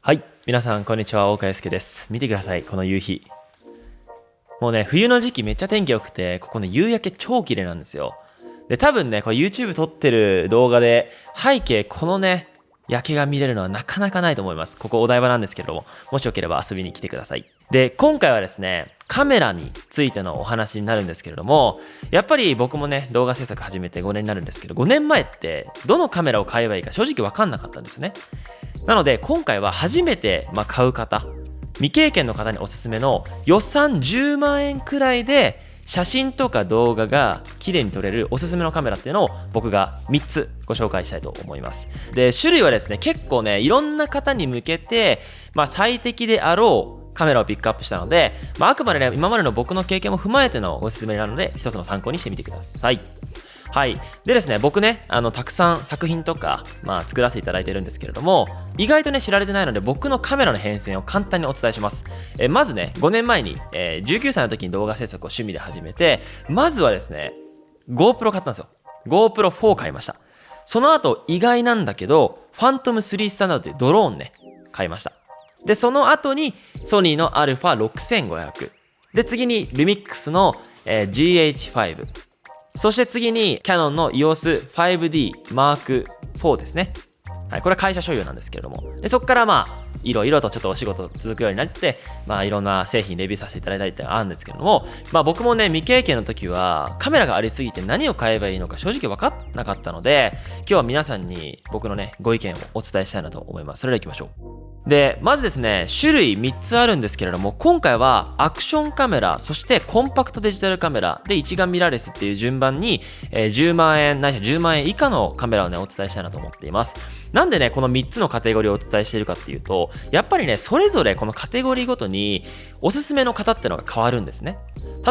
はい、皆さんこんにちは、大川祐介です。見てください、この夕日。もうね、冬の時期めっちゃ天気良くて、ここね、夕焼け超綺麗なんですよ。で、多分ね、これ YouTube 撮ってる動画で、背景このね、夜景が見れるのはなかなかないと思います。ここお台場なんですけれども、もしよければ遊びに来てください。で、今回はですね、カメラについてのお話になるんですけれども、やっぱり僕もね、動画制作始めて5年になるんですけど、5年前ってどのカメラを買えばいいか正直わかんなかったんですよね。なので今回は初めて買う方、未経験の方におすすめの予算10万円くらいで写真とか動画が綺麗に撮れるおすすめのカメラっていうのを僕が3つご紹介したいと思います。で、種類はですね、結構ね、いろんな方に向けて、最適であろうカメラをピックアップしたので、あくまでね、今までの僕の経験も踏まえてのご説明なので、一つの参考にしてみてください。はい。でですね、僕ね、たくさん作品とか、作らせていただいてるんですけれども、意外とね、知られてないので、僕のカメラの変遷を簡単にお伝えします。まずね、5年前に、19歳の時に動画制作を趣味で始めて、まずはですね、GoPro 買ったんですよ。GoPro 4買いました。その後、意外なんだけど、Phantom 3スタンダードというドローンね、買いました。で、その後に、ソニーの α6500。で、次に、ルミックスの、GH5。そして次に Canon の EOS5D Mark IV ですね。はい、これは会社所有なんですけれども。で、そこからいろいろとちょっとお仕事続くようになって、いろんな製品レビューさせていただいたりってあるんですけれども、僕もね、未経験の時はカメラがありすぎて何を買えばいいのか正直分かんなかったので、今日は皆さんに僕のね、ご意見をお伝えしたいなと思います。それでは行きましょう。で、まずですね、種類3つあるんですけれども、今回はアクションカメラ、そしてコンパクトデジタルカメラで一眼ミラーレスっていう順番に、10万円ないしは10万円以下のカメラをね、お伝えしたいなと思っています。なんでね、この3つのカテゴリーをお伝えしているかっていうと、やっぱりね、それぞれこのカテゴリーごとにおすすめの方ってのが変わるんですね。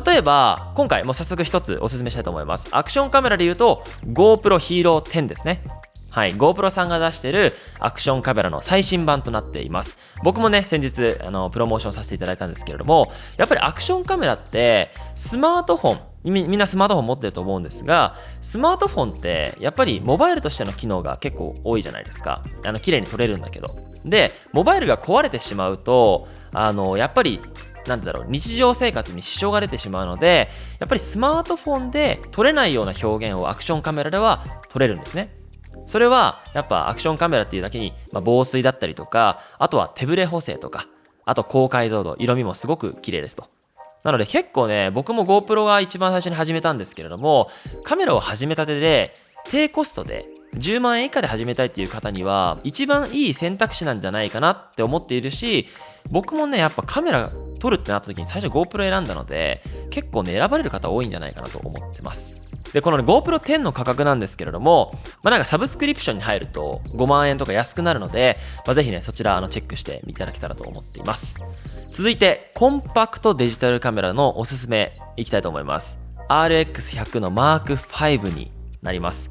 例えば、今回もう早速一つおすすめしたいと思います。アクションカメラで言うと、GoPro Hero 10ですね。はい、GoPro さんが出しているアクションカメラの最新版となっています。僕もね、先日プロモーションさせていただいたんですけれども、やっぱりアクションカメラってスマートフォン、みんなスマートフォン持ってると思うんですが、スマートフォンってやっぱりモバイルとしての機能が結構多いじゃないですか。綺麗に撮れるんだけど。で、モバイルが壊れてしまうと、やっぱり日常生活に支障が出てしまうので、やっぱりスマートフォンで撮れないような表現をアクションカメラでは撮れるんですね。それはやっぱアクションカメラっていうだけに、防水だったりとか、あとは手ブレ補正とか、あと高解像度、色味もすごく綺麗ですと。なので結構ね、僕も GoPro が一番最初に始めたんですけれども、カメラを始めたてで低コストで10万円以下で始めたいっていう方には一番いい選択肢なんじゃないかなって思っているし、僕もね、やっぱカメラ撮るってなった時に最初 GoPro 選んだので、結構ね、選ばれる方多いんじゃないかなと思ってます。で、この、ね、GoPro 10の価格なんですけれども、サブスクリプションに入ると5万円とか安くなるので、ぜひね、そちらチェックしてみていただけたらと思っています。続いて、コンパクトデジタルカメラのおすすめいきたいと思います。RX100 の Mark V になります。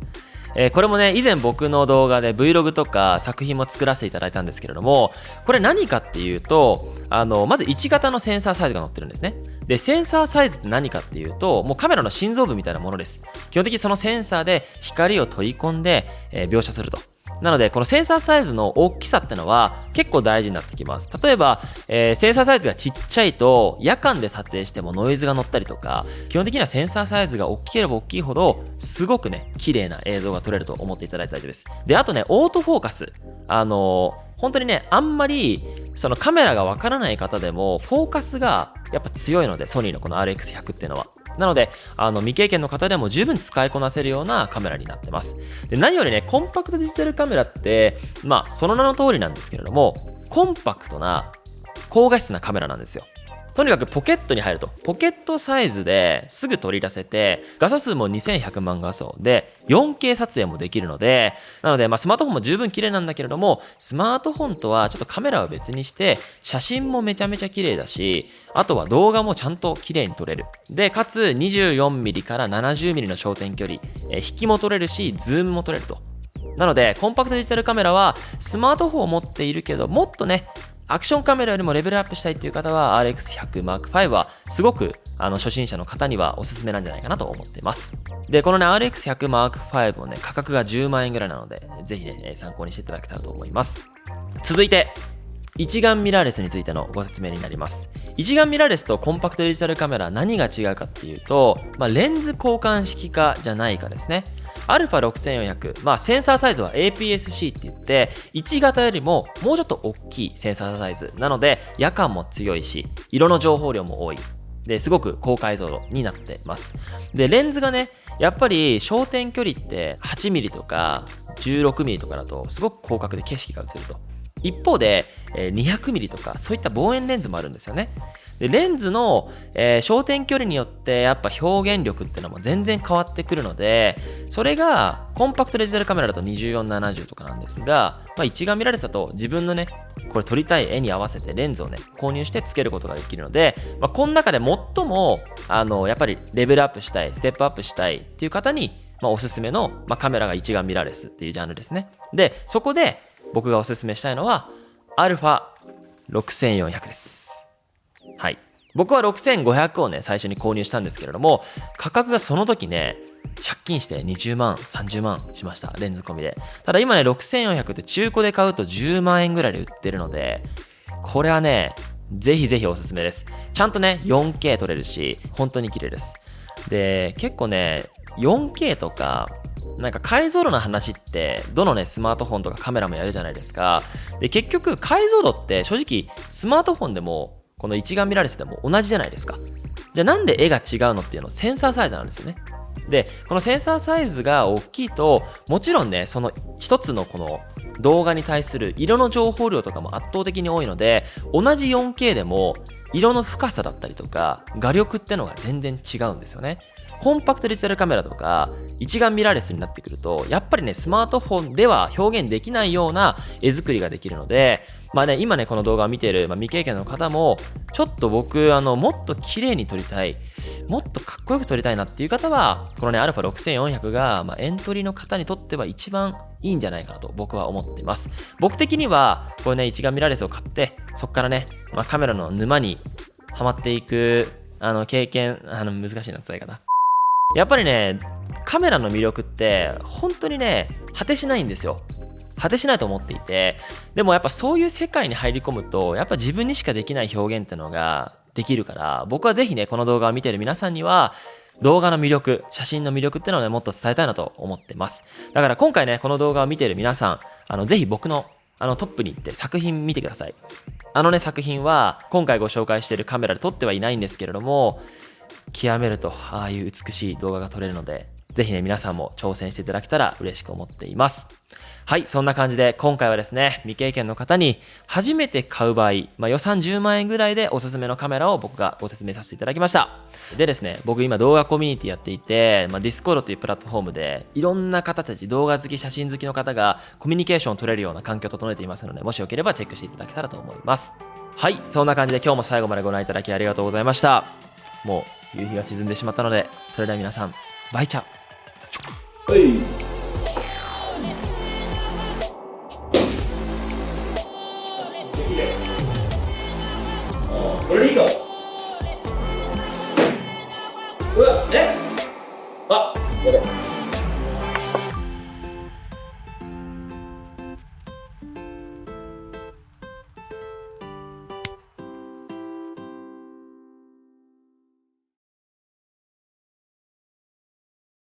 これもね、以前僕の動画で Vlog とか作品も作らせていただいたんですけれども、これ何かっていうと、まず1型のセンサーサイズが載ってるんですね。で、センサーサイズって何かっていうと、もうカメラの心臓部みたいなものです。基本的にそのセンサーで光を取り込んで、描写すると。なので、このセンサーサイズの大きさってのは結構大事になってきます。例えば、センサーサイズがちっちゃいと夜間で撮影してもノイズが乗ったりとか、基本的にはセンサーサイズが大きければ大きいほどすごくね、綺麗な映像が撮れると思っていただいて大丈夫です。で、あとね、オートフォーカス。本当にね、あんまりそのカメラがわからない方でもフォーカスがやっぱ強いので、ソニーのこの RX100 っていうのは。なので、未経験の方でも十分使いこなせるようなカメラになってます。で、何よりね、コンパクトデジタルカメラって、その名の通りなんですけれども、コンパクトな高画質なカメラなんですよ。とにかくポケットに入ると、ポケットサイズですぐ取り出せて、画素数も2100万画素で 4K 撮影もできるので、なのでスマートフォンも十分綺麗なんだけれども、スマートフォンとはちょっとカメラを別にして写真もめちゃめちゃ綺麗だし、あとは動画もちゃんと綺麗に撮れる。で、かつ 24mm から 70mm の焦点距離、引きも撮れるしズームも撮れると。なのでコンパクトデジタルカメラはスマートフォンを持っているけど、もっとね、アクションカメラよりもレベルアップしたいっていう方は RX100 Mark V はすごく初心者の方にはおすすめなんじゃないかなと思っています。で、このね RX100 Mark V もね価格が10万円ぐらいなので、ぜひね参考にしていただけたらと思います。続いて一眼ミラーレスについてのご説明になります。一眼ミラーレスとコンパクトデジタルカメラ何が違うかっていうと、レンズ交換式かじゃないかですね。α6400、センサーサイズは APS-C って言って1型よりももうちょっと大きいセンサーサイズなので、夜間も強いし色の情報量も多いですごく高解像度になってます。でレンズがね、やっぱり焦点距離って8mm とか 16mm とかだとすごく広角で景色が映ると。一方で 200mm とかそういった望遠レンズもあるんですよね。でレンズの、焦点距離によってやっぱ表現力っていうのも全然変わってくるので、それがコンパクトデジタルカメラだと2470とかなんですが、一眼ミラーレスだと自分のねこれ撮りたい絵に合わせてレンズをね購入してつけることができるので、この中で最もやっぱりレベルアップしたい、ステップアップしたいっていう方に、おすすめの、カメラが一眼ミラーレスっていうジャンルですね。でそこで僕がおすすめしたいのは α6400 です。はい、僕は6500をね最初に購入したんですけれども、価格がその時ね借金して20万30万しました、レンズ込みで。ただ今ね6400って中古で買うと10万円ぐらいで売ってるので、これはねぜひぜひおすすめです。ちゃんとね 4K 撮れるし本当に綺麗です。で結構ね 4K とかなんか解像度の話ってどのねスマートフォンとかカメラもやるじゃないですか。で結局解像度って正直スマートフォンでもこの一眼ミラーレスでも同じじゃないですか。じゃあなんで絵が違うのっていうのセンサーサイズなんですよね。でこのセンサーサイズが大きいともちろんねその一つのこの動画に対する色の情報量とかも圧倒的に多いので、同じ 4K でも色の深さだったりとか画力ってのが全然違うんですよね。コンパクトデジタルカメラとか一眼ミラーレスになってくるとやっぱりねスマートフォンでは表現できないような絵作りができるので、今ねこの動画を見ている、未経験の方もちょっと僕もっと綺麗に撮りたい、もっとかっこよく撮りたいなっていう方はこのね α6400 が、エントリーの方にとっては一番いいんじゃないかなと僕は思っています。僕的にはこれね一眼ミラーレスを買ってそこからね、カメラの沼にはまっていく経験、難しいな伝え方。やっぱりねカメラの魅力って本当にね果てしないんですよ。果てしないと思っていて、でもやっぱそういう世界に入り込むとやっぱ自分にしかできない表現ってのができるから、僕はぜひねこの動画を見ている皆さんには動画の魅力、写真の魅力ってのをねもっと伝えたいなと思ってます。だから今回ねこの動画を見ている皆さんぜひ僕のトップに行って作品見てください。作品は今回ご紹介しているカメラで撮ってはいないんですけれども、極めるとああいう美しい動画が撮れるので、ぜひね皆さんも挑戦していただけたら嬉しく思っています。はい、そんな感じで今回はですね未経験の方に初めて買う場合、予算10万円ぐらいでおすすめのカメラを僕がご説明させていただきました。でですね、僕今動画コミュニティやっていて、Discord というプラットフォームでいろんな方たち、動画好き写真好きの方がコミュニケーションを取れるような環境を整えていますので、もしよければチェックしていただけたらと思います。はい、そんな感じで今日も最後までご覧いただきありがとうございました。もう夕日が沈んでしまったので、それでは皆さんバイチャ。